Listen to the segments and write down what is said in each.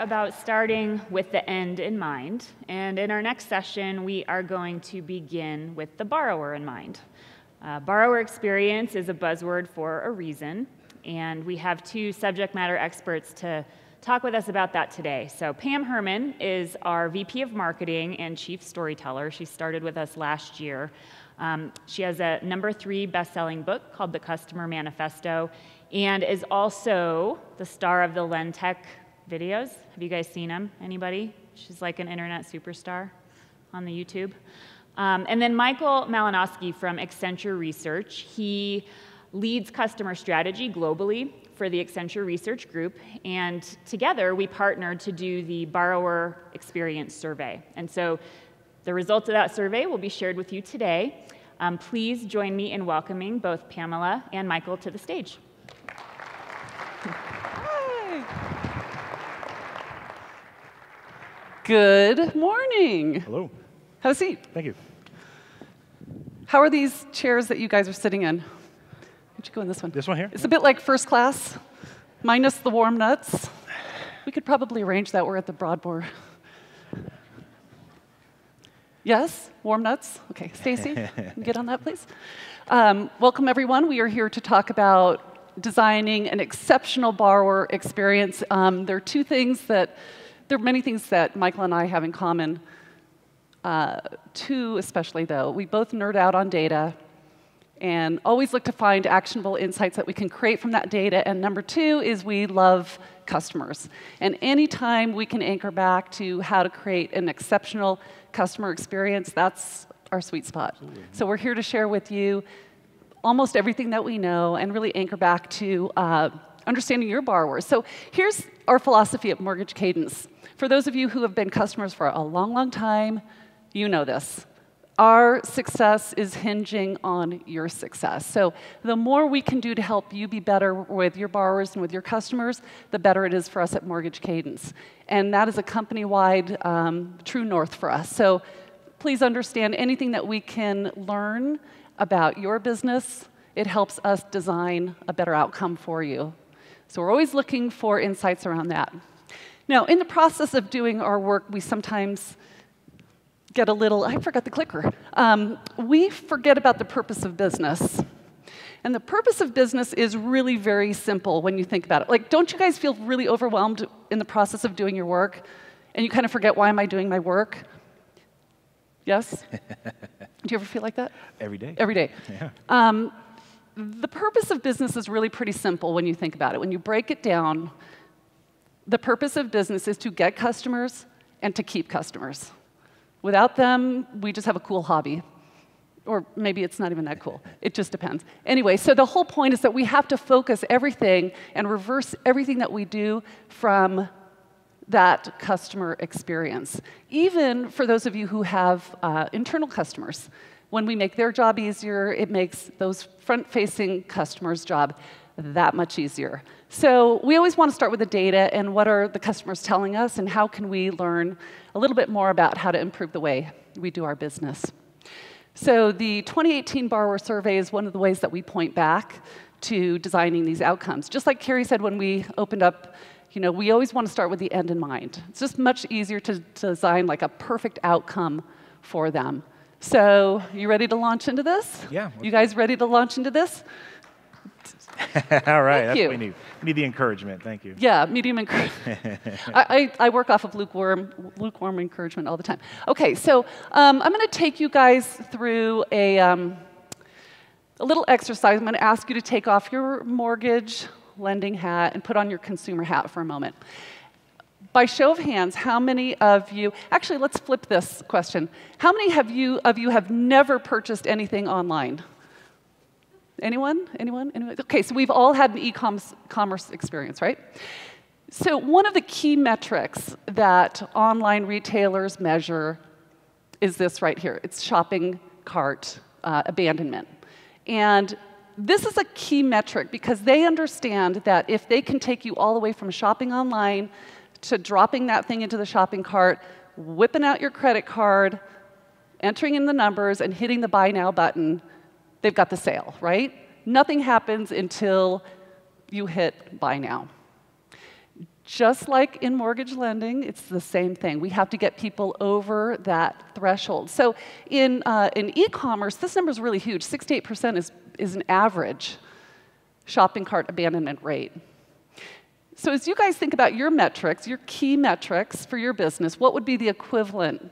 about starting with the end in mind, and in our next session, we are going to begin with the borrower in mind. Borrower experience is a buzzword for a reason, and we have two subject matter experts to talk with us about that today. So Pam Herrmann is our VP of Marketing and Chief Storyteller. She started with us last year. She has a #3 best-selling book called The Customer Manifesto, and is also the star of the LenTech videos. Have you guys seen them? Anybody? She's like an internet superstar on the YouTube. And then Michael Malinoski from Accenture Research. He leads customer strategy globally for the Accenture Research Group, and together we partnered to do the Borrower Experience Survey. And so the results of that survey will be shared with you today. Please join me in welcoming both Pamela and Michael to the stage. Hi. Good morning. Hello. Have a seat. Thank you. How are these chairs that you guys are sitting in? Would you go in this one? This one here? It's a bit like first class, minus the warm nuts. We could probably arrange that. We're at the Broadmoor. Yes? Warm nuts? Okay, Stacy, get on that, please. Welcome, everyone. We are here to talk about designing an exceptional borrower experience. There are many things that Michael and I have in common. Two especially, though. We both nerd out on data and always look to find actionable insights that we can create from that data. And number two is we love customers. And anytime we can anchor back to how to create an exceptional customer experience, that's our sweet spot. Absolutely. So we're here to share with you almost everything that we know and really anchor back to understanding your borrowers. So here's our philosophy at Mortgage Cadence. For those of you who have been customers for a long, long time, you know this. Our success is hinging on your success. So the more we can do to help you be better with your borrowers and with your customers, the better it is for us at Mortgage Cadence. And that is a company-wide true north for us. So please understand anything that we can learn about your business, it helps us design a better outcome for you. So we're always looking for insights around that. Now, in the process of doing our work, we sometimes get a little, I forgot the clicker. We forget about the purpose of business. And the purpose of business is really very simple when you think about it. Like, don't you guys feel really overwhelmed in the process of doing your work? And you kind of forget, why am I doing my work? Yes? Do you ever feel like that? Every day. Every day. Yeah. The purpose of business is really pretty simple when you think about it. When you break it down, the purpose of business is to get customers and to keep customers. Without them, we just have a cool hobby. Or maybe it's not even that cool. It just depends. Anyway, so the whole point is that we have to focus everything and reverse everything that we do from that customer experience. Even for those of you who have internal customers. When we make their job easier, it makes those front-facing customers' job that much easier. So we always want to start with the data and what are the customers telling us and how can we learn a little bit more about how to improve the way we do our business. So the 2018 Borrower Survey is one of the ways that we point back to designing these outcomes. Just like Carrie said when we opened up, we always want to start with the end in mind. It's just much easier to design like a perfect outcome for them. So you ready to launch into this? Yeah. You guys ready to launch into this? All right, that's what we need. We need the encouragement. Thank you. Yeah, medium encouragement. I work off of lukewarm encouragement all the time. Okay, so I'm going to take you guys through a little exercise. I'm going to ask you to take off your mortgage lending hat and put on your consumer hat for a moment. By show of hands, how many of you, actually let's flip this question. How many of you have never purchased anything online? Anyone? Anyone? Anyone? Okay, so we've all had an e-commerce experience, right? So one of the key metrics that online retailers measure is this right here. It's shopping cart abandonment. And this is a key metric because they understand that if they can take you all the way from shopping online to dropping that thing into the shopping cart, whipping out your credit card, entering in the numbers, and hitting the buy now button, they've got the sale, right? Nothing happens until you hit buy now. Just like in mortgage lending, it's the same thing. We have to get people over that threshold. So in e-commerce, this number is really huge. 68% is an average shopping cart abandonment rate. So as you guys think about your metrics, your key metrics for your business, what would be the equivalent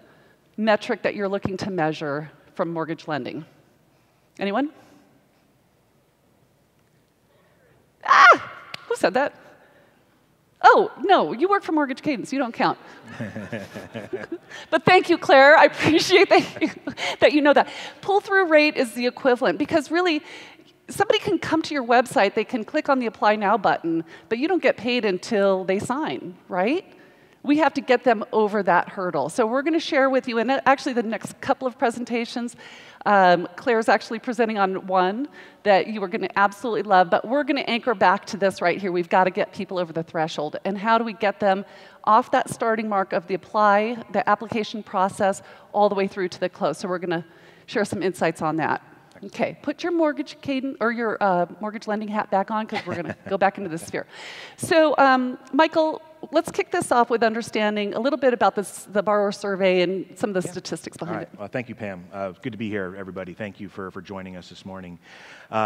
metric that you're looking to measure from mortgage lending? Anyone? Ah! Who said that? Oh, no, you work for Mortgage Cadence. You don't count. But thank you, Claire. I appreciate that you know that. Pull-through rate is the equivalent, because really, somebody can come to your website, they can click on the Apply Now button, but you don't get paid until they sign, right? We have to get them over that hurdle. So we're going to share with you, and actually the next couple of presentations, Claire's actually presenting on one that you are going to absolutely love, but we're going to anchor back to this right here. We've got to get people over the threshold. And how do we get them off that starting mark of the application process all the way through to the close? So we're going to share some insights on that. Okay, put your mortgage cadence or your mortgage lending hat back on, because we're going to go back into the sphere. So, Michael, let's kick this off with understanding a little bit about the borrower survey and some of the statistics behind it. Well, thank you, Pam. It's good to be here, everybody. Thank you for joining us this morning.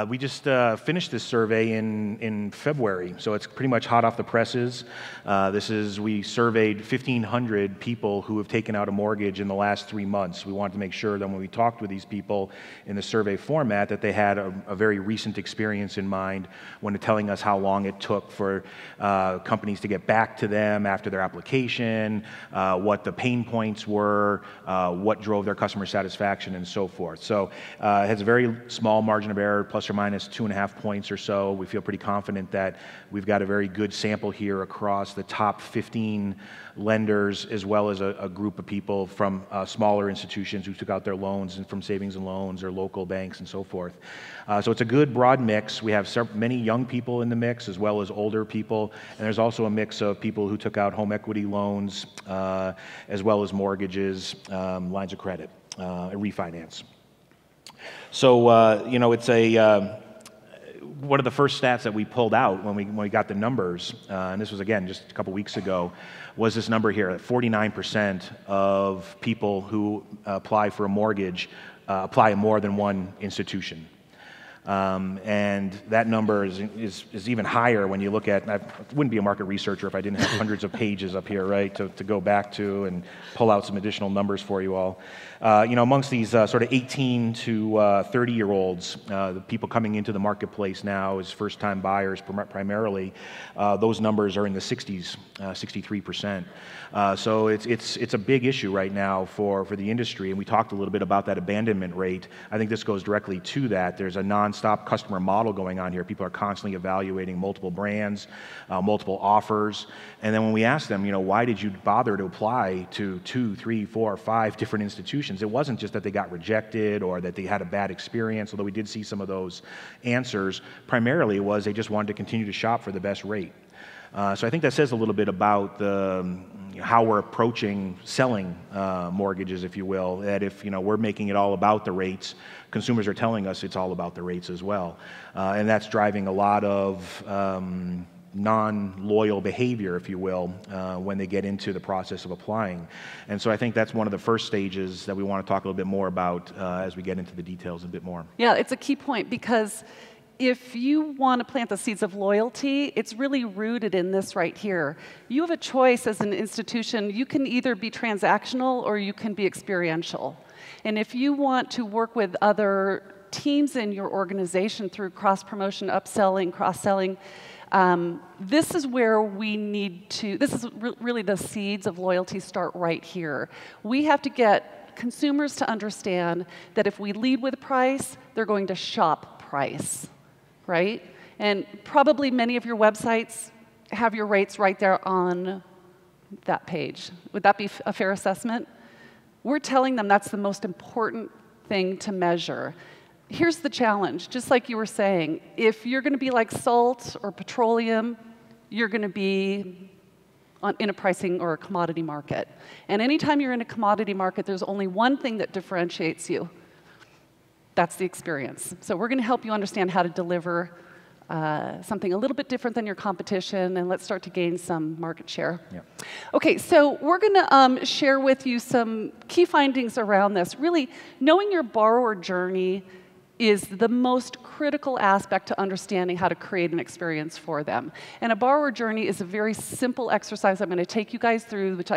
We just finished this survey in February, so it's pretty much hot off the presses. We surveyed 1,500 people who have taken out a mortgage in the last 3 months. We wanted to make sure that when we talked with these people in the survey format, that they had a very recent experience in mind when telling us how long it took for companies to get back to them after their application, what the pain points were, what drove their customer satisfaction, and so forth. So it has a very small margin of error, plus or minus 2.5 points or so. We feel pretty confident that we've got a very good sample here across the top 15 lenders, as well as a group of people from smaller institutions who took out their loans and from savings and loans or local banks and so forth. So it's a good broad mix. We have many young people in the mix, as well as older people, and there's also a mix of people who took out home equity loans, as well as mortgages, lines of credit, refinance. So, it's one of the first stats that we pulled out when we got the numbers, and this was, again, just a couple weeks ago, was this number here, that 49% of people who apply for a mortgage apply in more than one institution. And that number is even higher when you look at, I wouldn't be a market researcher if I didn't have hundreds of pages up here, right, to go back to and pull out some additional numbers for you all. Amongst these sort of 18 to 30-year-olds, the people coming into the marketplace now as first-time buyers primarily, those numbers are in the 60s, 63%. So it's a big issue right now for the industry, and we talked a little bit about that abandonment rate. I think this goes directly to that. There's a non-stop customer model going on here. People are constantly evaluating multiple brands, multiple offers, and then when we ask them, why did you bother to apply to 2, 3, 4, 5 different institutions? It wasn't just that they got rejected or that they had a bad experience, although we did see some of those answers. Primarily, it was they just wanted to continue to shop for the best rate. So I think that says a little bit about how we're approaching selling mortgages, if you will. That if we're making it all about the rates, consumers are telling us it's all about the rates as well, and that's driving a lot of non-loyal behavior, if you will, when they get into the process of applying. And so I think that's one of the first stages that we want to talk a little bit more about as we get into the details a bit more. Yeah, it's a key point, because if you want to plant the seeds of loyalty, it's really rooted in this right here. You have a choice as an institution. You can either be transactional or you can be experiential. And if you want to work with other teams in your organization through cross-promotion, upselling, cross-selling, this is where we need to, this is really the seeds of loyalty start right here. We have to get consumers to understand that if we lead with price, they're going to shop price. Right? And probably many of your websites have your rates right there on that page. Would that be a fair assessment? We're telling them that's the most important thing to measure. Here's the challenge, just like you were saying, if you're going to be like salt or petroleum, you're going to be in a pricing or a commodity market. And anytime you're in a commodity market, there's only one thing that differentiates you. That's the experience. So we're going to help you understand how to deliver something a little bit different than your competition, and let's start to gain some market share. Yeah. Okay, so we're going to share with you some key findings around this. Really, knowing your borrower journey is the most critical aspect to understanding how to create an experience for them. And a borrower journey is a very simple exercise I'm going to take you guys through, which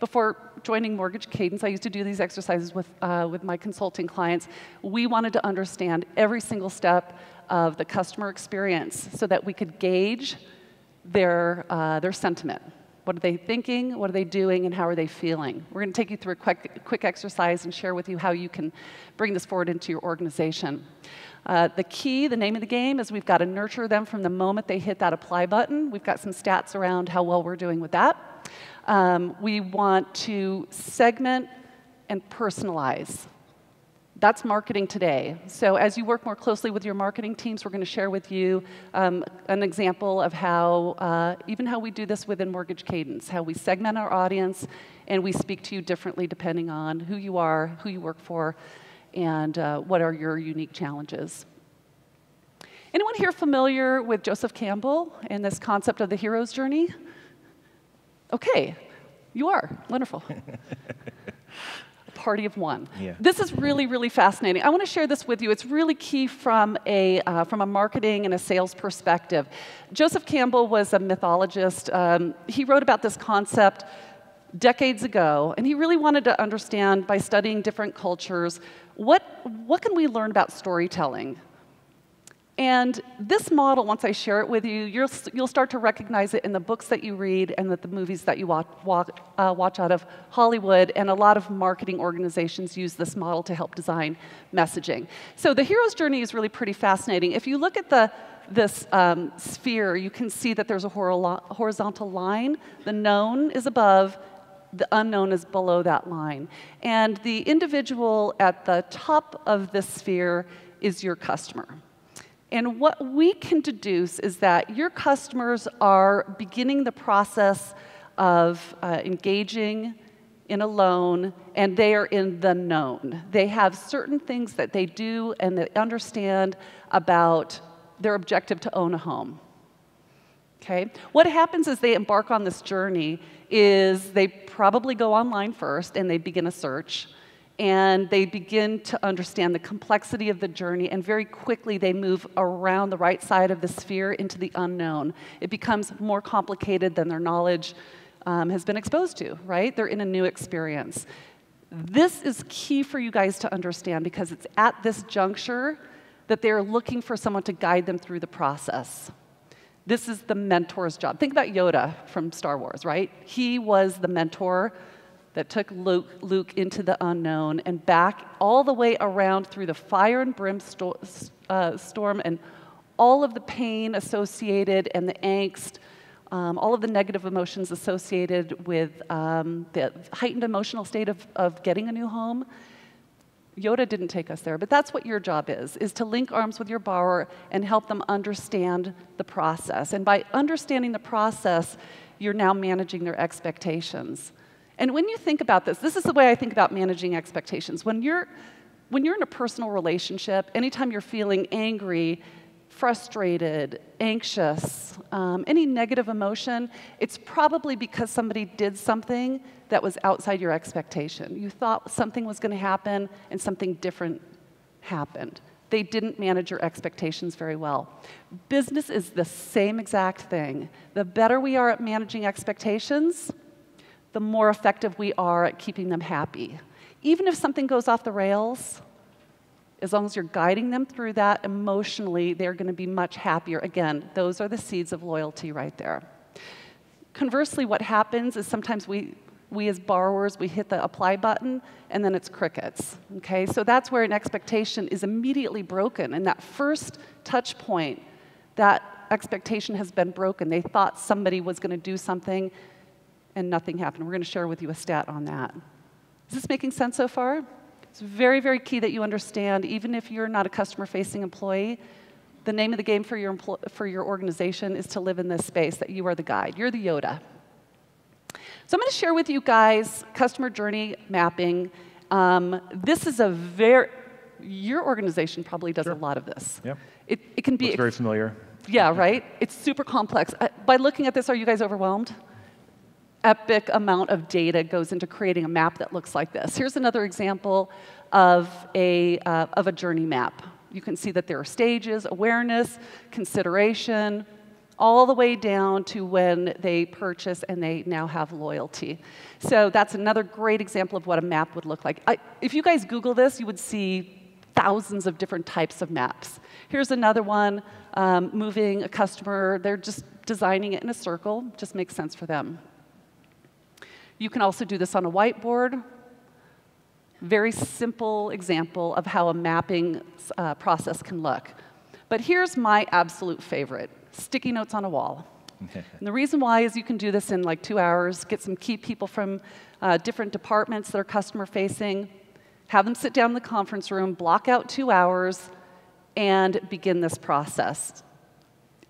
before joining Mortgage Cadence, I used to do these exercises with my consulting clients. We wanted to understand every single step of the customer experience so that we could gauge their sentiment. What are they thinking? What are they doing? And how are they feeling? We're going to take you through a quick exercise and share with you how you can bring this forward into your organization. The name of the game is we've got to nurture them from the moment they hit that apply button. We've got some stats around how well we're doing with that. We want to segment and personalize. That's marketing today. So as you work more closely with your marketing teams, we're going to share with you an example of how, even how we do this within Mortgage Cadence, how we segment our audience and we speak to you differently depending on who you are, who you work for, and what are your unique challenges. Anyone here familiar with Joseph Campbell and this concept of the hero's journey? Okay, you are. Wonderful. Party of one. Yeah. This is really, really fascinating. I want to share this with you. It's really key from a marketing and a sales perspective. Joseph Campbell was a mythologist. He wrote about this concept decades ago, and he really wanted to understand, by studying different cultures, what can we learn about storytelling? And this model, once I share it with you, you'll start to recognize it in the books that you read and the movies that you watch out of Hollywood, and a lot of marketing organizations use this model to help design messaging. So the hero's journey is really pretty fascinating. If you look at this sphere, you can see that there's a horizontal line. The known is above, the unknown is below that line. And the individual at the top of this sphere is your customer. And what we can deduce is that your customers are beginning the process of engaging in a loan, and they are in the known. They have certain things that they do and they understand about their objective to own a home. Okay? What happens as they embark on this journey is they probably go online first and they begin a search. And they begin to understand the complexity of the journey, and very quickly they move around the right side of the sphere into the unknown. It becomes more complicated than their knowledge has been exposed to, right? They're in a new experience. This is key for you guys to understand, because it's at this juncture that they're looking for someone to guide them through the process. This is the mentor's job. Think about Yoda from Star Wars, right? He was the mentor that took Luke into the unknown and back all the way around through the fire and storm and all of the pain associated and the angst, all of the negative emotions associated with the heightened emotional state of getting a new home. Yoda didn't take us there, but that's what your job is to link arms with your borrower and help them understand the process. And by understanding the process, you're now managing their expectations. And when you think about this is the way I think about managing expectations. When you're in a personal relationship, anytime you're feeling angry, frustrated, anxious, any negative emotion, it's probably because somebody did something that was outside your expectation. You thought something was going to happen, and something different happened. They didn't manage your expectations very well. Business is the same exact thing. The better we are at managing expectations, the more effective we are at keeping them happy. Even if something goes off the rails, as long as you're guiding them through that emotionally, they're going to be much happier. Again, those are the seeds of loyalty right there. Conversely, what happens is sometimes we as borrowers, we hit the apply button, and then it's crickets. Okay? So that's where an expectation is immediately broken. And that first touch point, that expectation has been broken. They thought somebody was going to do something, and nothing happened. We're going to share with you a stat on that. Is this making sense so far? It's very, very key that you understand, even if you're not a customer-facing employee, the name of the game for your organization is to live in this space, that you are the guide. You're the Yoda. So I'm going to share with you guys customer journey mapping. This is your organization probably does a lot of this. Yep. It can be very familiar. Yeah, right? It's super complex. By looking at this, are you guys overwhelmed? Epic amount of data goes into creating a map that looks like this. Here's another example of a journey map. You can see that there are stages: awareness, consideration, all the way down to when they purchase and they now have loyalty. So that's another great example of what a map would look like. If you guys Google this, you would see thousands of different types of maps. Here's another one, moving a customer. They're just designing it in a circle. Just makes sense for them. You can also do this on a whiteboard. Very simple example of how a mapping process can look. But here's my absolute favorite: sticky notes on a wall. And the reason why is you can do this in like 2 hours, get some key people from different departments that are customer-facing, have them sit down in the conference room, block out 2 hours, and begin this process.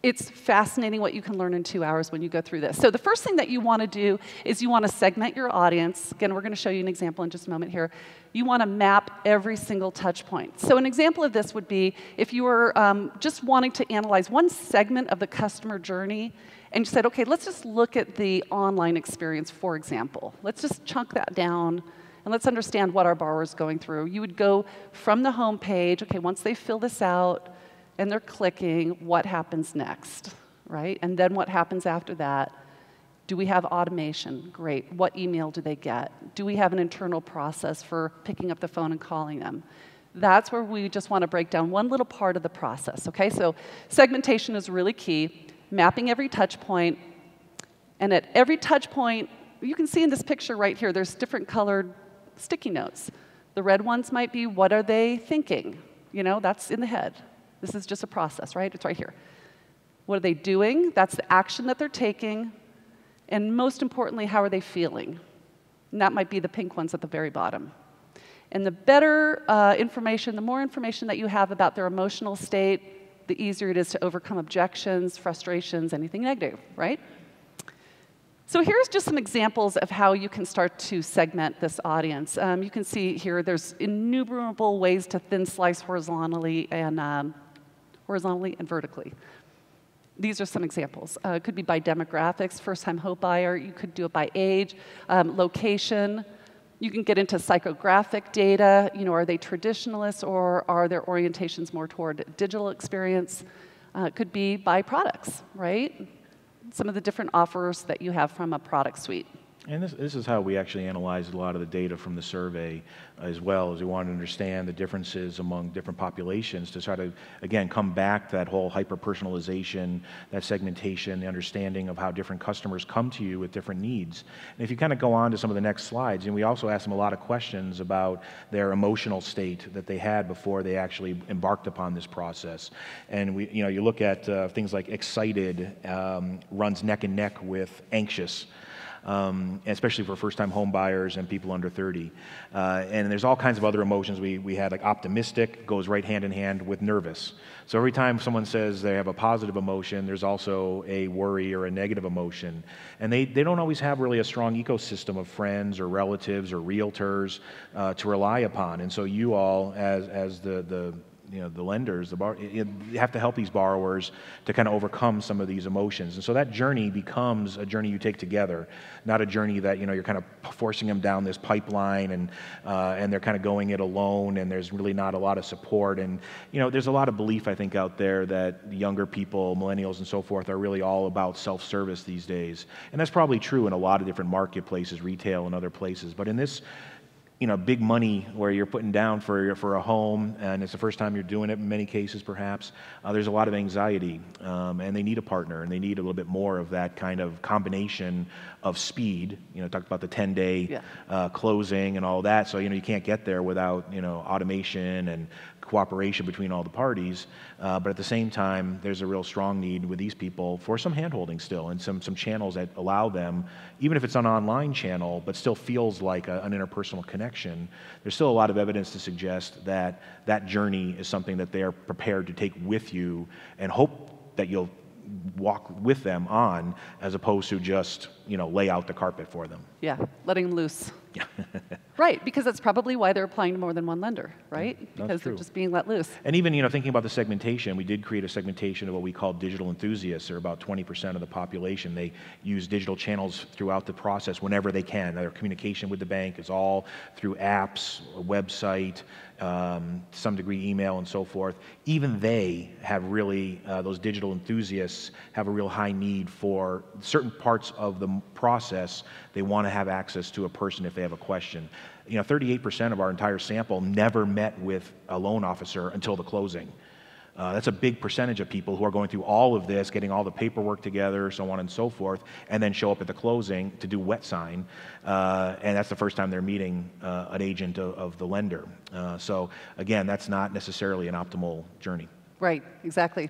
It's fascinating what you can learn in 2 hours when you go through this. So the first thing that you want to do is you want to segment your audience. Again, we're going to show you an example in just a moment here. You want to map every single touch point. So an example of this would be if you were just wanting to analyze one segment of the customer journey, and you said, okay, let's just look at the online experience, for example. Let's just chunk that down, and let's understand what our borrower is going through. You would go from the home page. Okay, once they fill this out, and they're clicking, what happens next, right? And then what happens after that? Do we have automation? Great. What email do they get? Do we have an internal process for picking up the phone and calling them? That's where we just want to break down one little part of the process, okay? So segmentation is really key, mapping every touch point. And at every touch point, you can see in this picture right here, there's different colored sticky notes. The red ones might be, what are they thinking? You know, that's in the head. This is just a process, right? It's right here. What are they doing? That's the action that they're taking. And most importantly, how are they feeling? And that might be the pink ones at the very bottom. And the better information, the more information that you have about their emotional state, the easier it is to overcome objections, frustrations, anything negative, right? So here's just some examples of how you can start to segment this audience. You can see here there's innumerable ways to thin slice horizontally and vertically. These are some examples. It could be by demographics, first-time home buyer. You could do it by age, location. You can get into psychographic data. You know, are they traditionalists or are their orientations more toward digital experience? It could be by products, right? Some of the different offers that you have from a product suite. And this is how we actually analyzed a lot of the data from the survey as well, as we wanted to understand the differences among different populations to try to, again, come back to that whole hyper-personalization, that segmentation, the understanding of how different customers come to you with different needs. And if you kind of go on to some of the next slides, and we also asked them a lot of questions about their emotional state that they had before they actually embarked upon this process. And you look at things like excited runs neck and neck with anxious. Especially for first-time home buyers and people under 30. And there's all kinds of other emotions we had, like optimistic goes right hand in hand with nervous. So every time someone says they have a positive emotion, there's also a worry or a negative emotion. And they don't always have really a strong ecosystem of friends or relatives or realtors to rely upon. And so you all, as the lenders, you have to help these borrowers to kind of overcome some of these emotions. And so that journey becomes a journey you take together, not a journey that, you're kind of forcing them down this pipeline and they're kind of going it alone and there's really not a lot of support. And, there's a lot of belief, I think, out there that younger people, millennials and so forth, are really all about self-service these days. And that's probably true in a lot of different marketplaces, retail and other places. But in this big money where you're putting down for a home, and it's the first time you're doing it in many cases perhaps, there's a lot of anxiety, and they need a partner, and they need a little bit more of that kind of combination of speed. Talked about the 10-day closing and all that, so you can't get there without automation and cooperation between all the parties, but at the same time, there's a real strong need with these people for some hand-holding still, and some channels that allow them, even if it's an online channel, but still feels like an interpersonal connection. There's still a lot of evidence to suggest that that journey is something that they are prepared to take with you and hope that you'll walk with them on, as opposed to just, lay out the carpet for them. Yeah, letting them loose. Yeah. Right, because that's probably why they're applying to more than one lender, right? Because they're just being let loose. And even, you know, thinking about the segmentation, we did create a segmentation of what we call digital enthusiasts. They're about 20% of the population. They use digital channels throughout the process whenever they can. Their communication with the bank is all through apps, a website, to some degree email and so forth. Even they have really, those digital enthusiasts have a real high need for certain parts of the process. They want to have access to a person if they have a question. You know, 38% of our entire sample never met with a loan officer until the closing. That's a big percentage of people who are going through all of this, getting all the paperwork together, so on and so forth, and then show up at the closing to do wet sign, and that's the first time they're meeting an agent of the lender. So again, that's not necessarily an optimal journey. Right, exactly.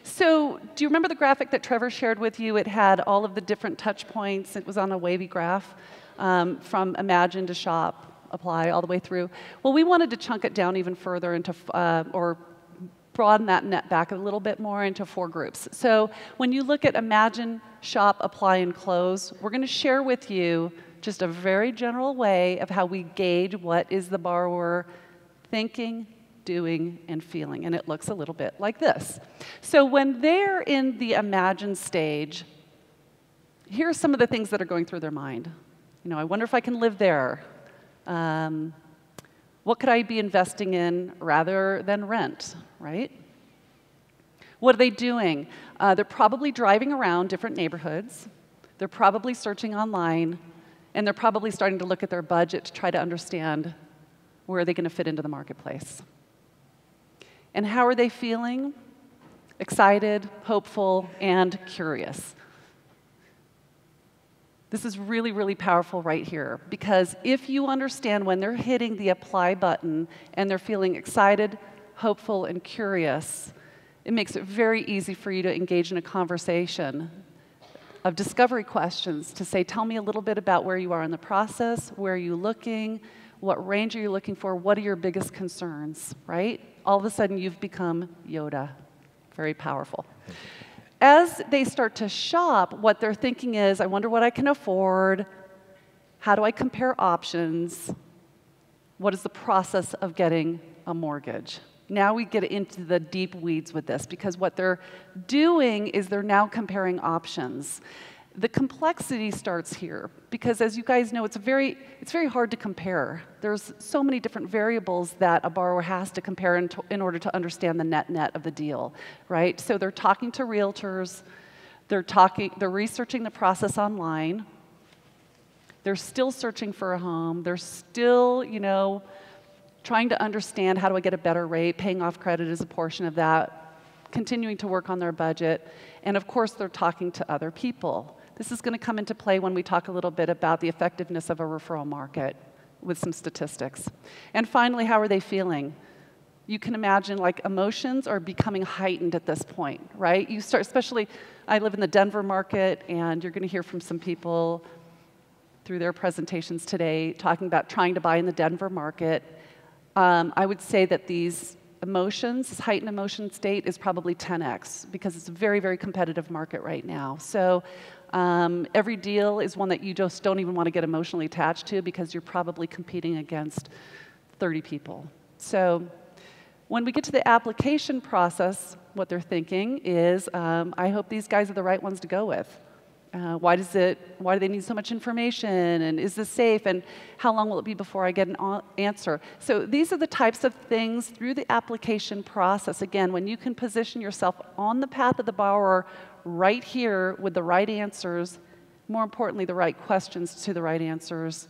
So do you remember the graphic that Trevor shared with you? It had all of the different touch points. It was on a wavy graph from imagine to shop, apply, all the way through. Well, we wanted to chunk it down even further into, or broaden that net back a little bit more into 4 groups. So when you look at imagine, shop, apply, and close, we're going to share with you just a very general way of how we gauge what is the borrower thinking, doing, and feeling. And it looks a little bit like this. So when they're in the imagine stage, here are some of the things that are going through their mind. You know, I wonder if I can live there. What could I be investing in rather than rent, right? What are they doing? They're probably driving around different neighborhoods. They're probably searching online. And they're probably starting to look at their budget to try to understand where are they going to fit into the marketplace. And how are they feeling? Excited, hopeful, and curious. This is really, really powerful right here, because if you understand when they're hitting the apply button and they're feeling excited, hopeful, and curious, it makes it very easy for you to engage in a conversation of discovery questions to say, tell me a little bit about where you are in the process, where are you looking, what range are you looking for, what are your biggest concerns, right? All of a sudden, you've become Yoda. Very powerful. As they start to shop, what they're thinking is, I wonder what I can afford, how do I compare options, what is the process of getting a mortgage? Now we get into the deep weeds with this, because what they're doing is they're now comparing options. The complexity starts here, because as you guys know, it's very hard to compare. There's so many different variables that a borrower has to compare in order to understand the net of the deal, right? So they're talking to realtors, they're researching the process online, they're still searching for a home, they're still, you know, trying to understand how do I get a better rate, paying off credit is a portion of that, continuing to work on their budget, and of course they're talking to other people. This is going to come into play when we talk a little bit about the effectiveness of a referral market with some statistics. And finally, how are they feeling? You can imagine, like, emotions are becoming heightened at this point, right? You start, especially, I live in the Denver market, and you're going to hear from some people through their presentations today talking about trying to buy in the Denver market. I would say that these emotions, this heightened emotion state is probably 10x, because it's a very, very competitive market right now. So every deal is one that you just don't even want to get emotionally attached to, because you're probably competing against 30 people. So when we get to the application process, what they're thinking is, I hope these guys are the right ones to go with. Why do they need so much information, and is this safe, and how long will it be before I get an answer? So these are the types of things through the application process. Again, when you can position yourself on the path of the borrower right here with the right answers, more importantly, the right questions to the right answers,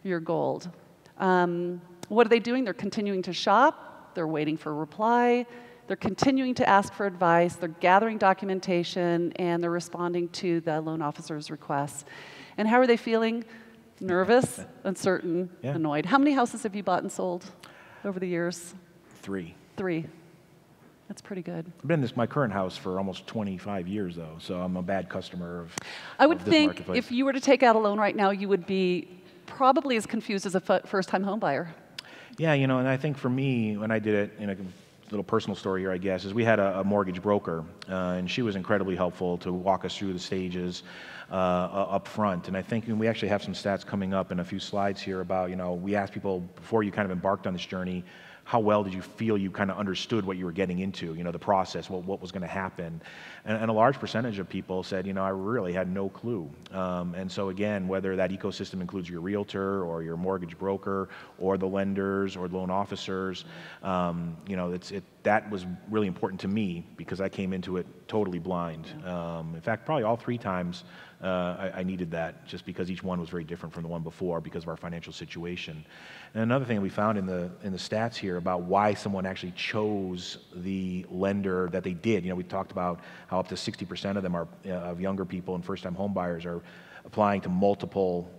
you're gold. What are they doing? They're continuing to shop, they're waiting for a reply, they're continuing to ask for advice, they're gathering documentation, and they're responding to the loan officer's requests. And how are they feeling? Nervous, uncertain, annoyed. How many houses have you bought and sold over the years? 3. 3. That's pretty good. I've been in my current house for almost 25 years, though, so I'm a bad customer of I would of this think marketplace. If you were to take out a loan right now, you would be probably as confused as a first-time home buyer. Yeah, you know, and I think for me, when I did it, in a little personal story here, I guess, is we had a mortgage broker, and she was incredibly helpful to walk us through the stages. up front. And I think we actually have some stats coming up in a few slides here about, we asked people before you kind of embarked on this journey, how well did you feel you kind of understood what you were getting into, the process, what was going to happen? And a large percentage of people said, I really had no clue. And so again, whether that ecosystem includes your realtor or your mortgage broker or the lenders or loan officers, that was really important to me because I came into it totally blind. In fact, probably all 3 times I needed that, just because each one was very different from the one before because of our financial situation. And another thing we found in the stats here about why someone actually chose the lender that they did. We talked about how up to 60% of them are of younger people and first-time home buyers are applying to multiple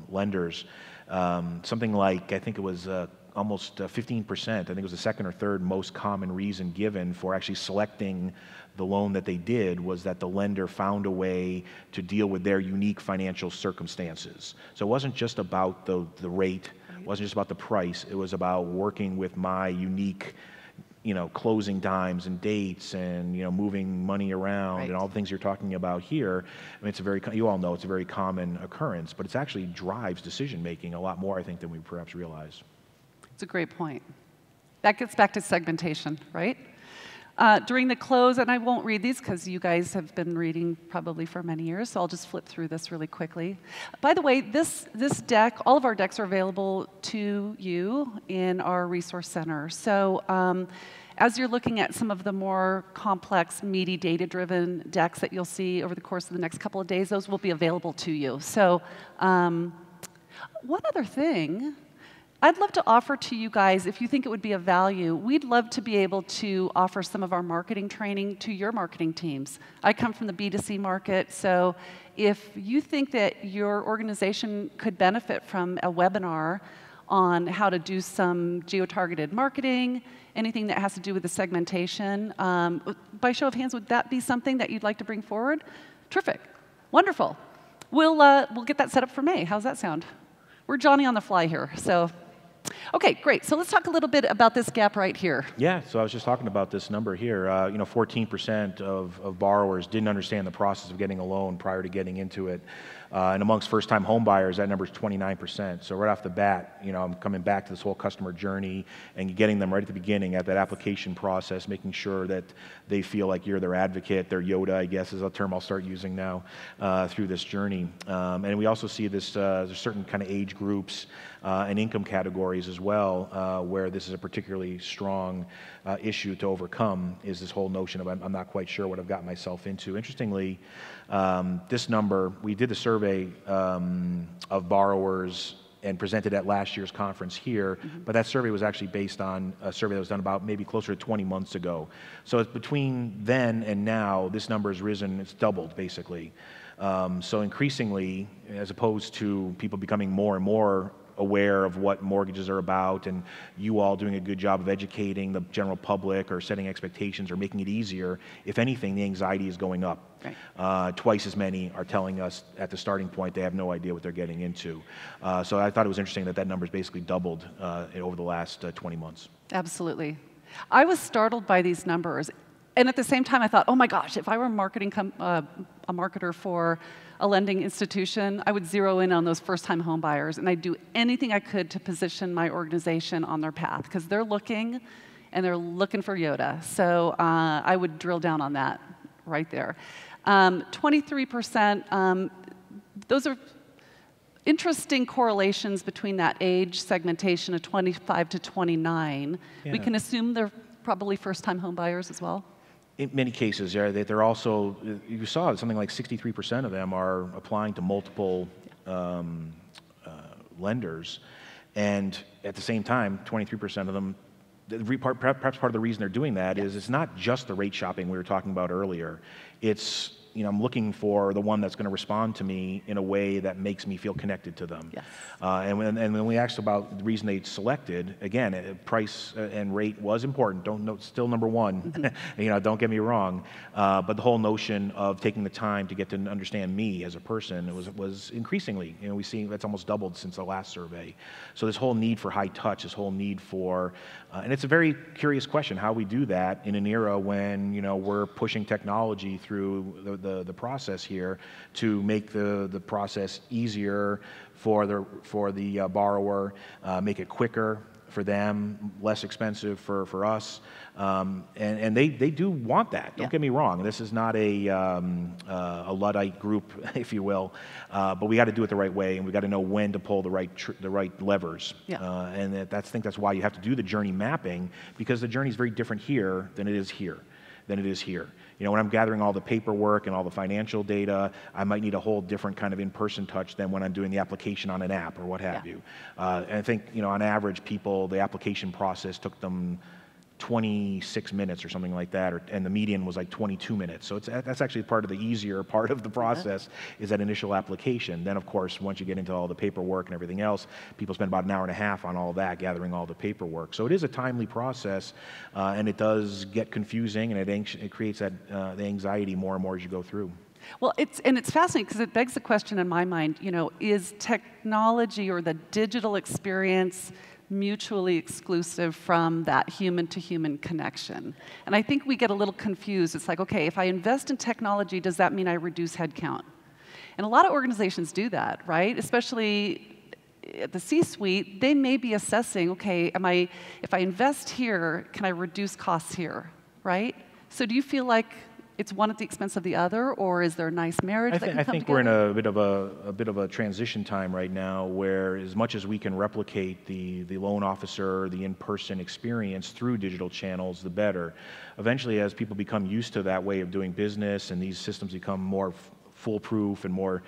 lenders. Something like, I think it was almost 15%. I think it was the second or third most common reason given for actually selecting the loan that they did was that the lender found a way to deal with their unique financial circumstances. So it wasn't just about the rate, it wasn't just about the price, it was about working with my unique closing times and dates and, moving money around and all the things you're talking about here. I mean, you all know it's a very common occurrence, but it actually drives decision-making a lot more, I think, than we perhaps realize. It's a great point. That gets back to segmentation, right? During the close, and I won't read these because you guys have been reading probably for many years, so I'll just flip through this really quickly. By the way, this deck, all of our decks are available to you in our resource center. So as you're looking at some of the more complex, meaty, data-driven decks that you'll see over the course of the next couple of days, those will be available to you. So one other thing I'd love to offer to you guys, if you think it would be of value, we'd love to be able to offer some of our marketing training to your marketing teams. I come from the B2C market, so if you think that your organization could benefit from a webinar on how to do some geo-targeted marketing, anything that has to do with the segmentation, by show of hands, would that be something that you'd like to bring forward? Terrific. Wonderful. We'll get that set up for May. How's that sound? We're Johnny on the fly here, so. Okay, great. So let's talk a little bit about this gap right here. Yeah, so I was just talking about this number here. 14% of borrowers didn't understand the process of getting a loan prior to getting into it. And amongst first-time home buyers, that number is 29%. So right off the bat, I'm coming back to this whole customer journey and getting them right at the beginning at that application process, making sure that they feel like you're their advocate, their Yoda, I guess is a term I'll start using now through this journey. And we also see this, there's certain kind of age groups and income categories as well, where this is a particularly strong issue to overcome, is this whole notion of I'm not quite sure what I've got myself into. Interestingly, this number, we did the survey of borrowers and presented at last year's conference here, but that survey was actually based on a survey that was done about maybe closer to 20 months ago. So it's between then and now, this number has risen, it's doubled basically. So increasingly, as opposed to people becoming more and more aware of what mortgages are about and you all doing a good job of educating the general public or setting expectations or making it easier, if anything, the anxiety is going up. Right. Twice as many are telling us at the starting point they have no idea what they're getting into. So I thought it was interesting that number's basically doubled over the last 20 months. Absolutely. I was startled by these numbers. And at the same time, I thought, oh my gosh, if I were a marketer for a lending institution, I would zero in on those first-time home buyers, and I'd do anything I could to position my organization on their path, because they're looking, and they're looking for Yoda. So I would drill down on that right there. 23%, those are interesting correlations between that age segmentation of 25 to 29. Yeah. We can assume they're probably first-time home buyers as well? In many cases, they're also, you saw something like 63% of them are applying to multiple lenders. And at the same time, 23% of them, perhaps part of the reason they're doing that is it's not just the rate shopping we were talking about earlier. It's, I'm looking for the one that's going to respond to me in a way that makes me feel connected to them. Yes. And when we asked about the reason they selected, again, price and rate was important. Still number one. Mm-hmm. Don't get me wrong. But the whole notion of taking the time to get to understand me as a person was increasingly. We see that's almost doubled since the last survey. So this whole need for high touch, this whole need for, and it's a very curious question how we do that in an era when we're pushing technology through the the process here to make the process easier for the borrower, make it quicker for them, less expensive for us, and they do want that. Don't get me wrong. This is not a Luddite group, if you will, but we got to do it the right way, and we got to know when to pull the right levers. And I think that's why you have to do the journey mapping, because the journey is very different here than it is here. You know, when I'm gathering all the paperwork and all the financial data, I might need a whole different kind of in-person touch than when I'm doing the application on an app or what have you. And I think, you know, on average, the application process took them 26 minutes or something like that, and the median was like 22 minutes. So that's actually part of the easier part of the process, is that initial application. Then, of course, once you get into all the paperwork and everything else, people spend about an hour and a half on all that, gathering all the paperwork. So it is a timely process, and it does get confusing, and it creates the anxiety more and more as you go through. Well, it's fascinating because it begs the question in my mind, you know, is technology or the digital experience mutually exclusive from that human-to-human connection? And I think we get a little confused. It's like, okay, if I invest in technology, does that mean I reduce headcount? And a lot of organizations do that, right? Especially at the C-suite, they may be assessing, okay, if I invest here, can I reduce costs here, right? So do you feel like it's one at the expense of the other, or is there a nice marriage that can come together? I think we're in a bit of a transition time right now, where as much as we can replicate the loan officer, the in-person experience through digital channels, the better. Eventually, as people become used to that way of doing business and these systems become more foolproof and more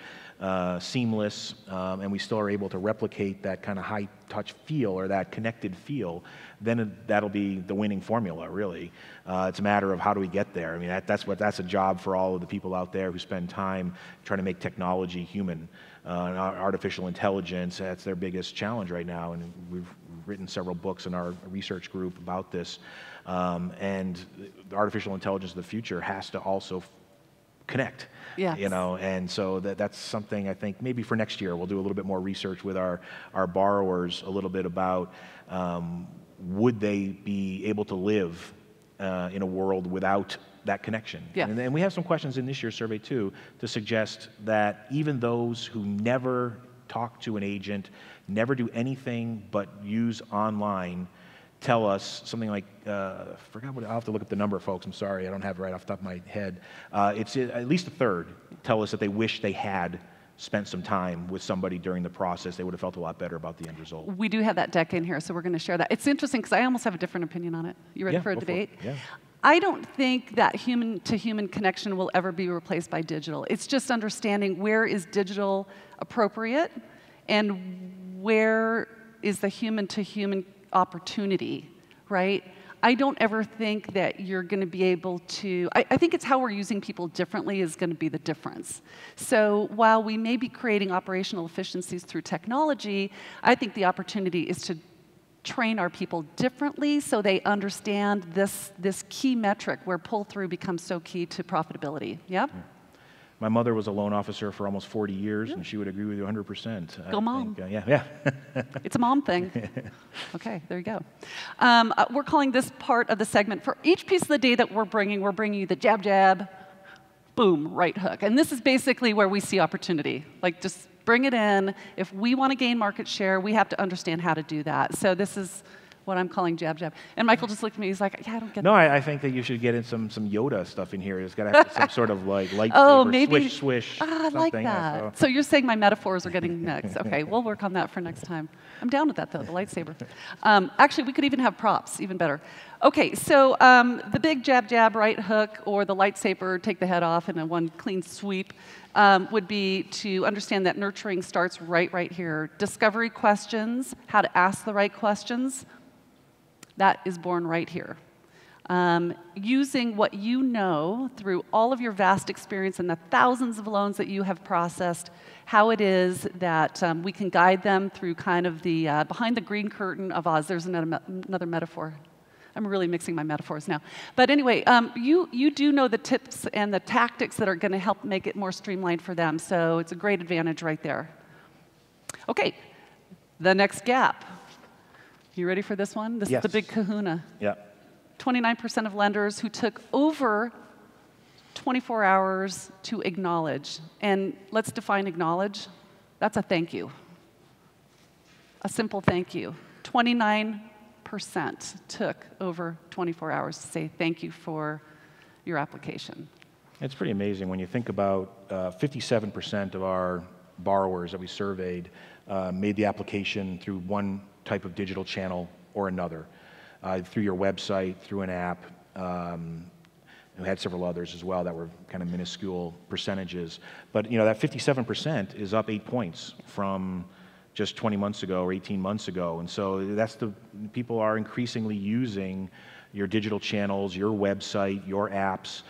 seamless, and we still are able to replicate that kind of high-touch feel or that connected feel, then that'll be the winning formula, really. It's a matter of how do we get there. I mean, that's a job for all of the people out there who spend time trying to make technology human. Artificial intelligence, that's their biggest challenge right now, and we've written several books in our research group about this. And the artificial intelligence of the future has to also connect. Yes. You know, and so that's something I think maybe for next year we'll do a little bit more research with our borrowers, a little bit about would they be able to live in a world without that connection. Yeah. And we have some questions in this year's survey too to suggest that even those who never talk to an agent, never do anything but use online, tell us something like, I'll have to look up the number, folks, I'm sorry, I don't have it right off the top of my head. It's at least a third tell us that they wish they had spent some time with somebody during the process. They would have felt a lot better about the end result. We do have that deck in here, so we're going to share that. It's interesting because I almost have a different opinion on it. You ready for a debate? Yeah. I don't think that human-to-human connection will ever be replaced by digital. It's just understanding where is digital appropriate and where is the human-to-human opportunity, right? I don't ever think that you're going to be able to, I think it's how we're using people differently is going to be the difference. So while we may be creating operational efficiencies through technology, I think the opportunity is to train our people differently so they understand this key metric where pull-through becomes so key to profitability. Yep. Yeah. My mother was a loan officer for almost 40 years, and she would agree with you 100%. Go mom. Yeah. It's a mom thing. Okay, there you go. We're calling this part of the segment, for each piece of the data that we're bringing you the jab, jab, boom, right hook. And this is basically where we see opportunity. Like, just bring it in. If we want to gain market share, we have to understand how to do that. So this is what I'm calling jab, jab. And Michael just looked at me, he's like, yeah, I don't get No, that. I think that you should get in some Yoda stuff in here. It's got to have some sort of like lightsaber, oh, maybe, swish, I like that. So you're saying my metaphors are getting mixed. Okay, we'll work on that for next time. I'm down with that, though, the lightsaber. Actually, we could even have props, even better. Okay, so the big jab, jab, right hook, or the lightsaber, take the head off in a one clean sweep, would be to understand that nurturing starts right here. Discovery questions, how to ask the right questions, that is born right here. Using what you know through all of your vast experience and the thousands of loans that you have processed, how it is that we can guide them through kind of the behind the green curtain of Oz. There's another metaphor. I'm really mixing my metaphors now. But anyway, you do know the tips and the tactics that are going to help make it more streamlined for them. So it's a great advantage right there. Okay, the next gap. You ready for this one? This is the big kahuna. Yeah. 29% of lenders who took over 24 hours to acknowledge. And let's define acknowledge. That's a thank you. A simple thank you. 29% took over 24 hours to say thank you for your application. It's pretty amazing when you think about 57% of our borrowers that we surveyed made the application through one type of digital channel or another, through your website, through an app. We had several others as well that were kind of minuscule percentages. But that 57% is up 8 points from just 20 months ago or 18 months ago. And so people are increasingly using your digital channels, your website, your apps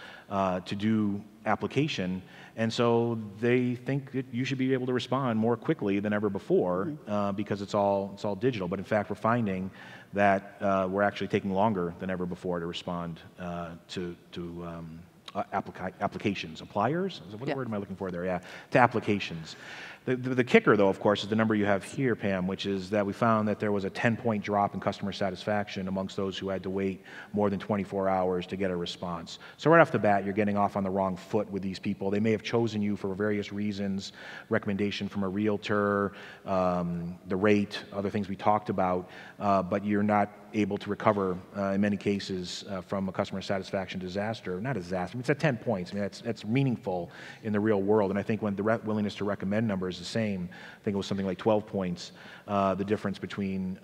to do application. And so they think that you should be able to respond more quickly than ever before because it's all digital. But in fact, we're finding that we're actually taking longer than ever before to respond to applications. Appliers? What word am I looking for there? Yeah, to applications. The kicker, though, of course, is the number you have here, Pam, which is that we found that there was a 10-point drop in customer satisfaction amongst those who had to wait more than 24 hours to get a response. So right off the bat, you're getting off on the wrong foot with these people. They may have chosen you for various reasons, recommendation from a realtor, the rate, other things we talked about, but you're not able to recover, in many cases, from a customer satisfaction disaster. Not a disaster, it's at 10 points. I mean, that's meaningful in the real world. And I think when the willingness to recommend number is the same, I think it was something like 12 points, the difference between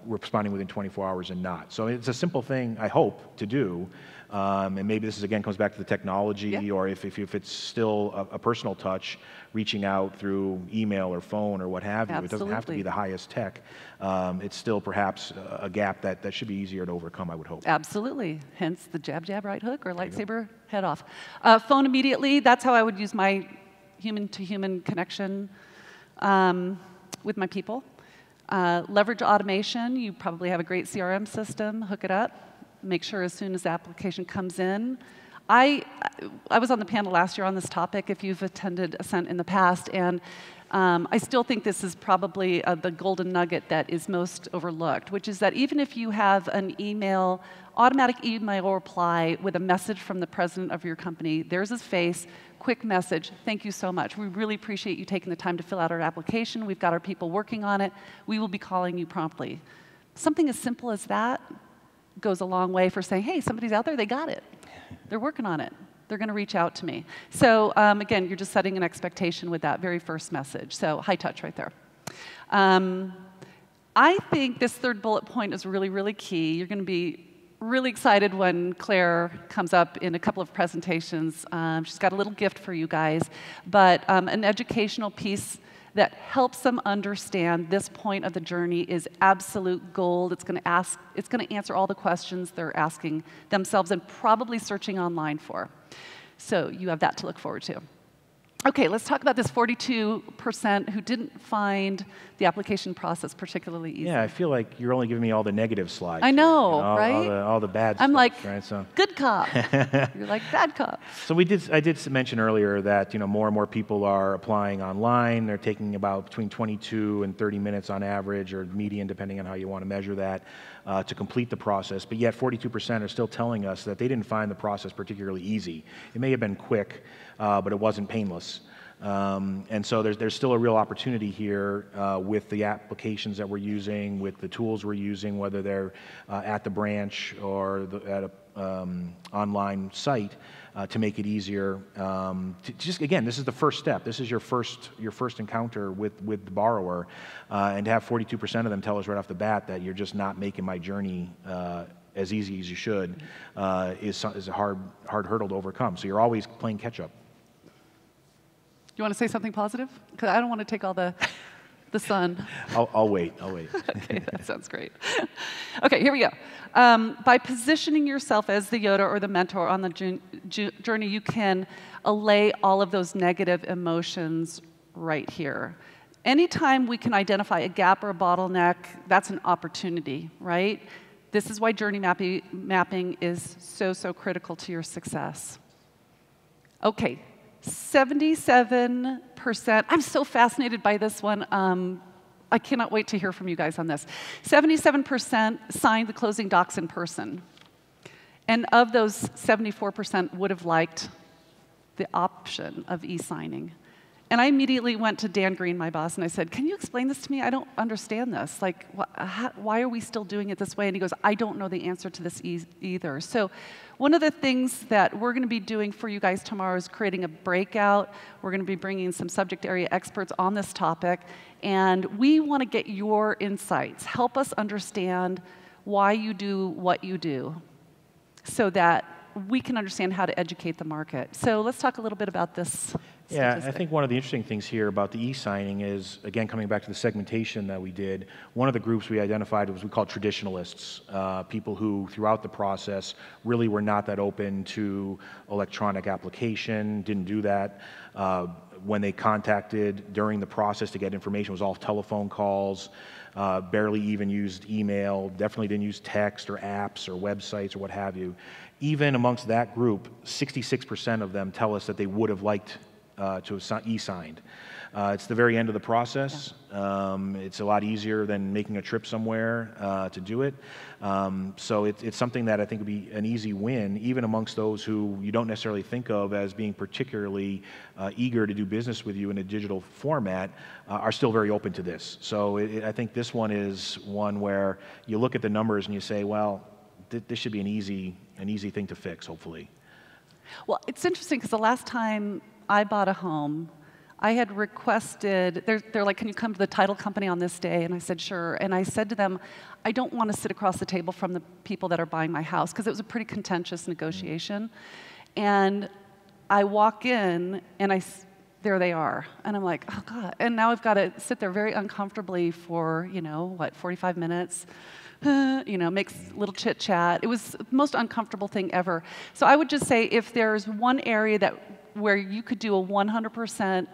responding within 24 hours and not. So it's a simple thing, I hope, to do. And maybe this again comes back to the technology, or if it's still a personal touch, reaching out through email or phone or what have you. Absolutely. It doesn't have to be the highest tech. It's still perhaps a gap that should be easier to overcome, I would hope. Absolutely. Hence the jab, jab, right hook, or lightsaber, head off. Phone immediately. That's how I would use my human-to-human connection with my people. Leverage automation. You probably have a great CRM system. Hook it up. Make sure as soon as the application comes in. I was on the panel last year on this topic, if you've attended Ascent in the past, and I still think this is probably the golden nugget that is most overlooked, which is that even if you have an automatic email reply with a message from the president of your company, there's his face, quick message, thank you so much. We really appreciate you taking the time to fill out our application. We've got our people working on it. We will be calling you promptly. Something as simple as that goes a long way for saying, hey, somebody's out there, they got it. They're working on it. They're going to reach out to me. So again, you're just setting an expectation with that very first message. So high touch right there. I think this third bullet point is really, really key. You're going to be really excited when Claire comes up in a couple of presentations. She's got a little gift for you guys, but an educational piece that helps them understand this point of the journey is absolute gold. It's going to answer all the questions they're asking themselves and probably searching online for. So you have that to look forward to. Okay, let's talk about this 42% who didn't find the application process particularly easy. Yeah, I feel like you're only giving me all the negative slides. I know, right? All the bad I'm stuff, like, right? So good cop. You're like, bad cop. So I did mention earlier that more and more people are applying online. They're taking about between 22 and 30 minutes on average, or median, depending on how you want to measure that, to complete the process. But yet 42% are still telling us that they didn't find the process particularly easy. It may have been quick, but it wasn't painless. And so there's still a real opportunity here with the applications that we're using, with the tools we're using, whether they're at the branch or at an online site, to make it easier. Again, this is the first step. This is your first encounter with the borrower, and to have 42% of them tell us right off the bat that you're just not making my journey as easy as you should is a hard hurdle to overcome. So you're always playing catch up. You want to say something positive? Because I don't want to take all the sun. I'll wait. Okay, that sounds great. Okay, here we go. By positioning yourself as the Yoda or the mentor on the journey, you can allay all of those negative emotions right here. Anytime we can identify a gap or a bottleneck, that's an opportunity, right? This is why journey mapping is so critical to your success. Okay. 77%, I'm so fascinated by this one. I cannot wait to hear from you guys on this. 77% signed the closing docs in person. And of those, 74% would have liked the option of e-signing. And I immediately went to Dan Green, my boss, and I said, can you explain this to me? I don't understand this. Like, why are we still doing it this way? And he goes, I don't know the answer to this either. So one of the things that we're going to be doing for you guys tomorrow is creating a breakout. We're going to be bringing some subject area experts on this topic. And we want to get your insights. Help us understand why you do what you do so that we can understand how to educate the market. So let's talk a little bit about this. Yeah, I think one of the interesting things here about the e-signing is, again, coming back to the segmentation that we did, one of the groups we identified was we called traditionalists, people who throughout the process really were not that open to electronic application, didn't do that. When they contacted during the process to get information, it was all telephone calls, barely even used email, definitely didn't use text or apps or websites or what have you. Even amongst that group, 66% of them tell us that they would have liked to have e-signed. It's the very end of the process. Yeah. It's a lot easier than making a trip somewhere to do it. So it's something that I think would be an easy win, even amongst those who you don't necessarily think of as being particularly eager to do business with you in a digital format, are still very open to this. So I think this one is one where you look at the numbers and you say, well, this should be an easy thing to fix, hopefully. Well, it's interesting because the last time I bought a home, I had requested, they're like, can you come to the title company on this day? And I said, sure. And I said to them, I don't want to sit across the table from the people that are buying my house, because it was a pretty contentious negotiation. And I walk in, and there they are. And I'm like, oh, God. And now I've got to sit there very uncomfortably for, 45 minutes. Makes little chit chat. It was the most uncomfortable thing ever. So I would just say if there's one area where you could do a 100%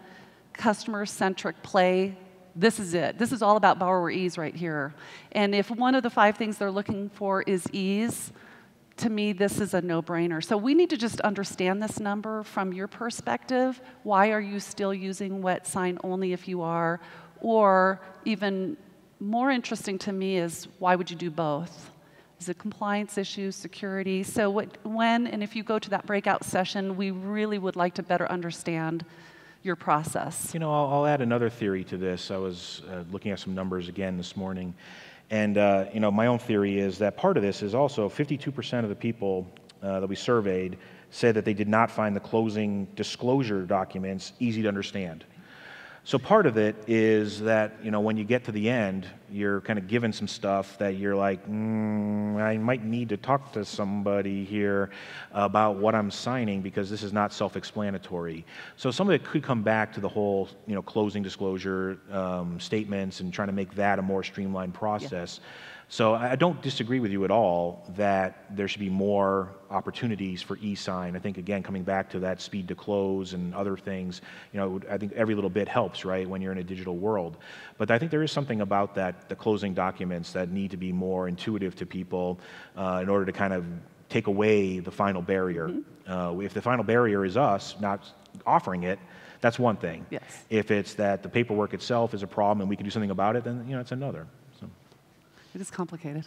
customer-centric play, this is it. This is all about borrower ease right here. And if one of the 5 things they're looking for is ease, to me, this is a no-brainer. So we need to just understand this number from your perspective. Why are you still using wet sign only if you are? Or even more interesting to me is, why would you do both? Is it compliance issues, security? So when and if you go to that breakout session, we really would like to better understand your process. I'll add another theory to this. I was looking at some numbers again this morning. And, my own theory is that part of this is also 52% of the people that we surveyed said that they did not find the closing disclosure documents easy to understand. So part of it is that, when you get to the end, you're kind of given some stuff that you're like, I might need to talk to somebody here about what I'm signing, because this is not self-explanatory. So some of it could come back to the whole, closing disclosure statements and trying to make that a more streamlined process. Yeah. So I don't disagree with you at all that there should be more opportunities for e-sign. I think, again, coming back to that speed to close and other things, I think every little bit helps, right, when you're in a digital world. But I think there is something about that, the closing documents, that need to be more intuitive to people in order to kind of take away the final barrier. Mm-hmm. If the final barrier is us not offering it, that's one thing. Yes. If it's that the paperwork itself is a problem and we can do something about it, then it's another. It is complicated.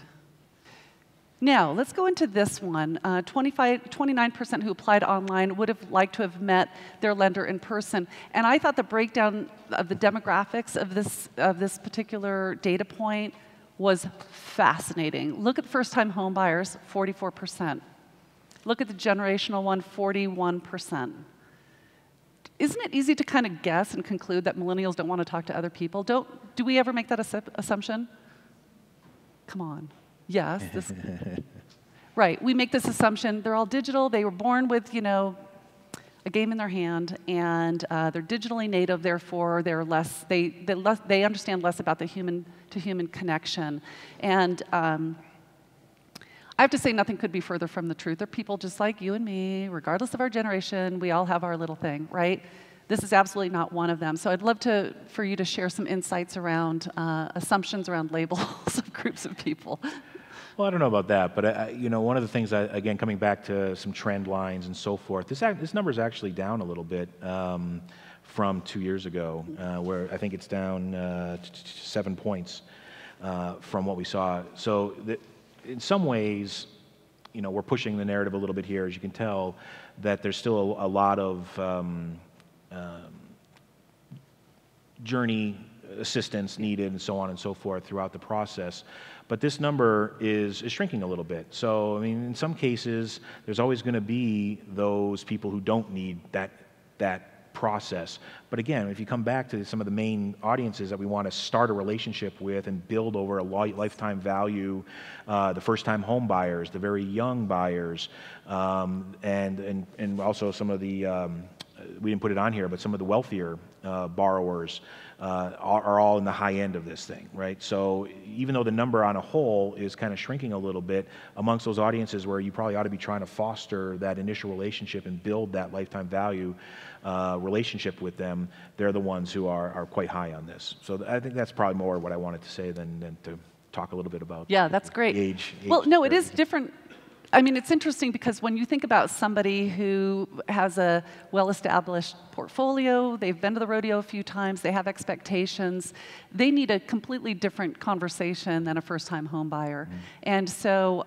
Now, let's go into this one. 29% who applied online would have liked to have met their lender in person. And I thought the breakdown of the demographics of this particular data point was fascinating. Look at first-time home buyers, 44%. Look at the generational one, 41%. Isn't it easy to kind of guess and conclude that millennials don't want to talk to other people? Do we ever make that assumption? Come on. Yes. Right. We make this assumption. They're all digital. They were born with, a game in their hand, and they're digitally native. Therefore, they understand less about the human-to-human connection. And I have to say, nothing could be further from the truth. They're people just like you and me, regardless of our generation. We all have our little thing, right? This is absolutely not one of them. So I'd love for you to share some insights around assumptions around labels of groups of people. Well, I don't know about that, but one of the things, again, coming back to some trend lines and so forth, this number is actually down a little bit from 2 years ago, where I think it's down 7 points from what we saw. So in some ways, we're pushing the narrative a little bit here, as you can tell, that there's still a lot of journey assistance needed and so on and so forth throughout the process. But this number is shrinking a little bit. So, I mean, in some cases, there's always going to be those people who don't need that process. But again, if you come back to some of the main audiences that we want to start a relationship with and build over a lifetime value, the first-time home buyers, the very young buyers, and also some of the, we didn't put it on here, but some of the wealthier borrowers are all in the high end of this thing, right? So even though the number on a whole is kind of shrinking a little bit, amongst those audiences where you probably ought to be trying to foster that initial relationship and build that lifetime value relationship with them, they're the ones who are quite high on this. So I think that's probably more what I wanted to say than to talk a little bit about that's great. age. Well, no, it is different. I mean, it's interesting because when you think about somebody who has a well-established portfolio, they've been to the rodeo a few times, they have expectations, they need a completely different conversation than a first-time home buyer. And so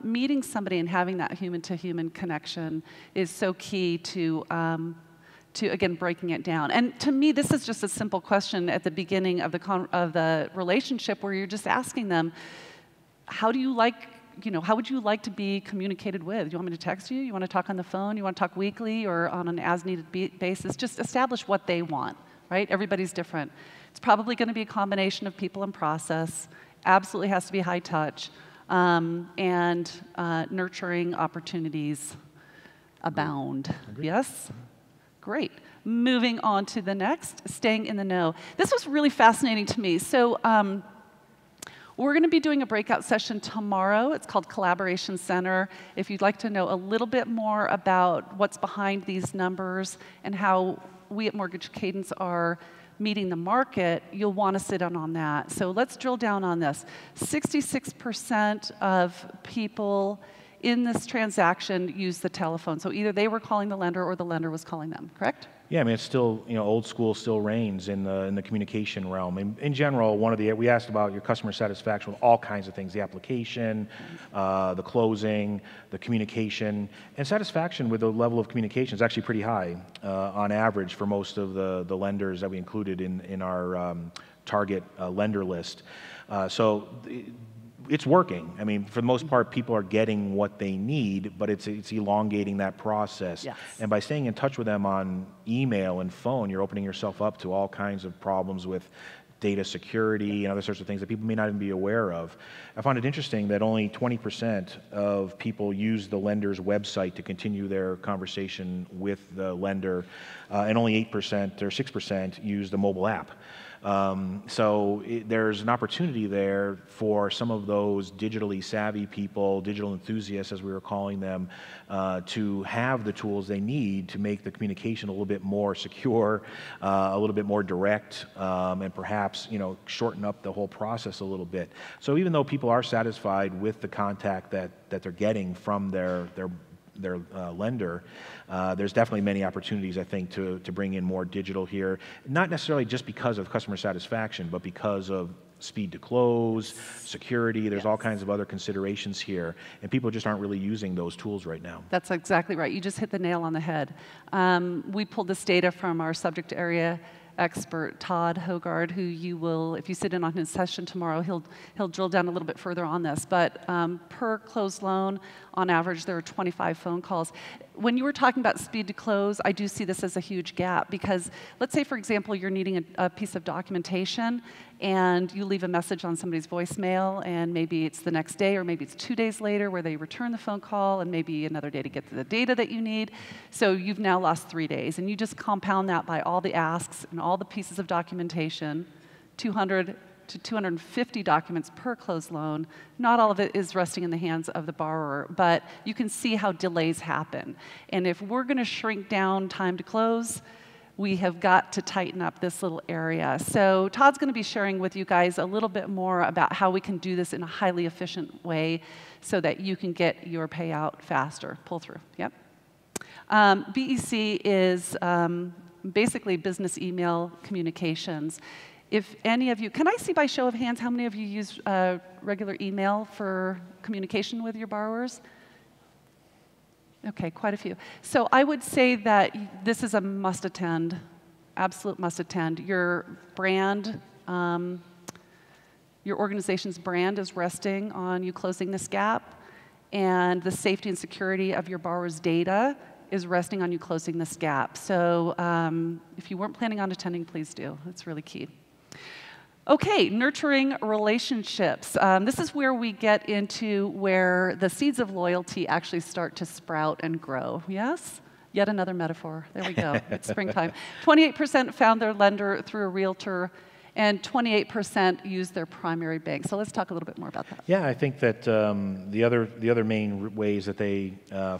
meeting somebody and having that human-to-human connection is so key to again, breaking it down. And to me, this is just a simple question at the beginning of the relationship where you're just asking them, how do you like, how would you like to be communicated with? You want me to text you? You want to talk on the phone? You want to talk weekly or on an as-needed basis? Just establish what they want, right? Everybody's different. It's probably going to be a combination of people and process. Absolutely has to be high touch. And nurturing opportunities abound. Yes? Great. Moving on to the next, staying in the know. This was really fascinating to me. So we're going to be doing a breakout session tomorrow. It's called Collaboration Center. If you'd like to know a little bit more about what's behind these numbers and how we at Mortgage Cadence are meeting the market, you'll want to sit in on that. So let's drill down on this. 66% of people in this transaction use the telephone. So either they were calling the lender or the lender was calling them, correct? Yeah, I mean, it's still, old school still reigns in the communication realm. In general, we asked about your customer satisfaction with all kinds of things, the application, the closing, the communication, and satisfaction with the level of communication is actually pretty high on average for most of the lenders that we included in our target lender list. So it's working. I mean, for the most part, people are getting what they need, but it's elongating that process. Yes. And by staying in touch with them on email and phone, you're opening yourself up to all kinds of problems with data security and other sorts of things that people may not even be aware of. I found it interesting that only 20% of people use the lender's website to continue their conversation with the lender, and only 8% or 6% use the mobile app. So there's an opportunity there for some of those digitally savvy people, digital enthusiasts as we were calling them, to have the tools they need to make the communication a little bit more secure, a little bit more direct, and perhaps shorten up the whole process a little bit. So even though people are satisfied with the contact that they're getting from their lender, there's definitely many opportunities, I think, to bring in more digital here, not necessarily just because of customer satisfaction, but because of speed to close, security. There's all kinds of other considerations here, and people just aren't really using those tools right now. That's exactly right. You just hit the nail on the head. We pulled this data from our subject area expert, Todd Hogard, who you will, if you sit in on his session tomorrow, he'll drill down a little bit further on this. But per closed loan, on average, there are 25 phone calls. When you were talking about speed to close, I do see this as a huge gap because let's say, for example, you're needing a piece of documentation and you leave a message on somebody's voicemail and maybe it's the next day or maybe it's 2 days later where they return the phone call and maybe another day to get to the data that you need. So you've now lost 3 days and you just compound that by all the asks and all the pieces of documentation, 200 to 250 documents per closed loan. Not all of it is resting in the hands of the borrower, but you can see how delays happen. And if we're going to shrink down time to close, we have got to tighten up this little area. So Todd's going to be sharing with you guys a little bit more about how we can do this in a highly efficient way so that you can get your payout faster. Pull through. Yep. BEC is basically business email communications. If any of you, can I see by show of hands how many of you use regular email for communication with your borrowers? Okay, quite a few. So I would say that this is a must-attend, absolute must-attend. Your brand, your organization's brand is resting on you closing this gap, and the safety and security of your borrower's data is resting on you closing this gap. So if you weren't planning on attending, please do. It's really key. Okay, nurturing relationships. This is where we get into where the seeds of loyalty actually start to sprout and grow. Yes? Yet another metaphor. There we go. It's springtime. 28% found their lender through a realtor, and 28% used their primary bank. So let's talk a little bit more about that. Yeah, I think that the other main ways that they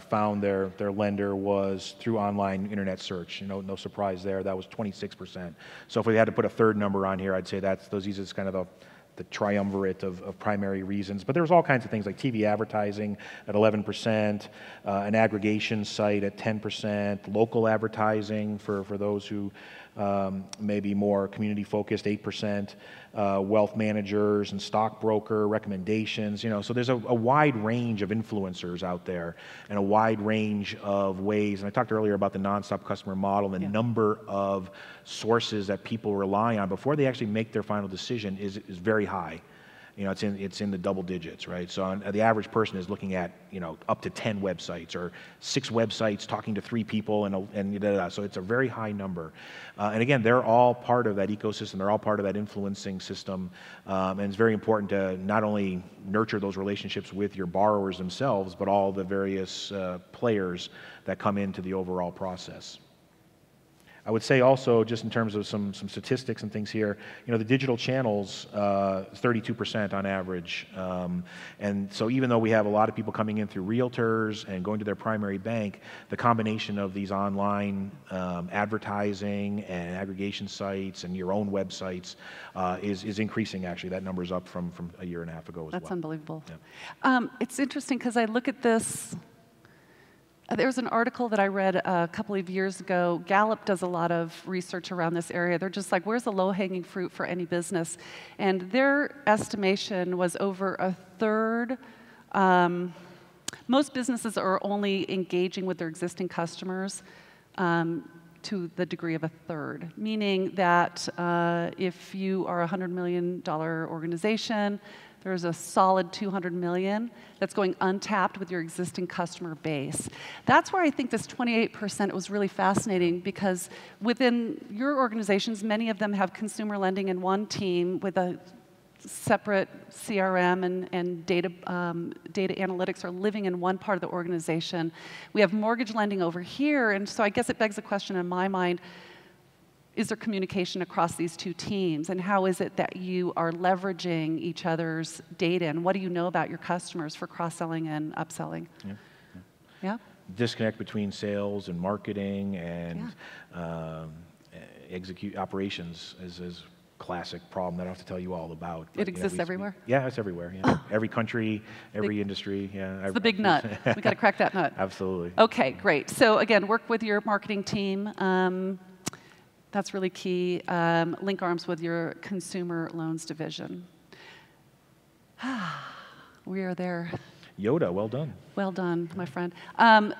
found their lender was through online internet search. No surprise there. That was 26%. So if we had to put a third number on here, I'd say these are kind of the triumvirate of primary reasons. But there was all kinds of things like TV advertising at 11%, an aggregation site at 10%, local advertising for those who may be more community-focused, 8%, wealth managers and stockbroker recommendations. So there's a wide range of influencers out there and a wide range of ways. And I talked earlier about the nonstop customer model. And the number of sources that people rely on before they actually make their final decision is very high. It's in the double digits, right? So the average person is looking at up to 10 websites or 6 websites talking to 3 people, so it's a very high number. And again, they're all part of that ecosystem. They're all part of that influencing system, and it's very important to not only nurture those relationships with your borrowers themselves, but all the various players that come into the overall process. I would say also, just in terms of some statistics and things here, the digital channels, 32% on average. And so even though we have a lot of people coming in through realtors and going to their primary bank, the combination of these online advertising and aggregation sites and your own websites is increasing, actually. That number's up from a year and a half ago as well. That's unbelievable. Yeah. It's interesting because I look at this. There was an article that I read a couple of years ago. Gallup does a lot of research around this area. They're just like, where's the low-hanging fruit for any business? And their estimation was over a third. Most businesses are only engaging with their existing customers to the degree of a third, meaning that if you are a $100 million organization, there's a solid $200 million that's going untapped with your existing customer base. That's where I think this 28% was really fascinating, because within your organizations, many of them have consumer lending in one team with a separate CRM and data analytics are living in one part of the organization. We have mortgage lending over here, and so I guess it begs the question in my mind, is there communication across these two teams? And how is it that you are leveraging each other's data? And what do you know about your customers for cross-selling and upselling? Yeah? Disconnect between sales and marketing and execute operations is a classic problem that I don't have to tell you all about. It exists everywhere? Yeah, it's everywhere. Yeah. Every country, every industry. Yeah, it's the big nut. We got to crack that nut. Absolutely. Okay, great. So again, work with your marketing team. That's really key. Link arms with your consumer loans division. We are there. Yoda, well done. Well done, my friend.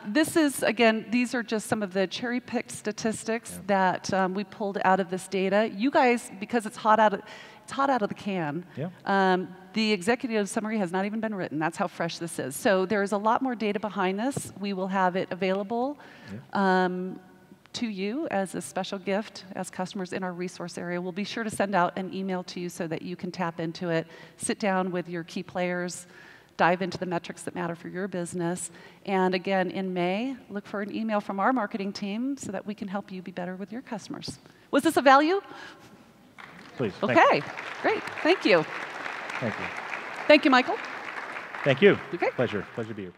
This is, again, these are just some of the cherry-picked statistics that we pulled out of this data. You guys, because it's hot out of the can, the executive summary has not even been written. That's how fresh this is. So there's a lot more data behind this. We will have it available to you as a special gift as customers in our resource area. We'll be sure to send out an email to you so that you can tap into it, sit down with your key players, dive into the metrics that matter for your business. And again, in May, look for an email from our marketing team so that we can help you be better with your customers. Was this a value? Please. Okay, great. Thank you. Thank you. Thank you, Michael. Thank you. Okay. Pleasure to be here.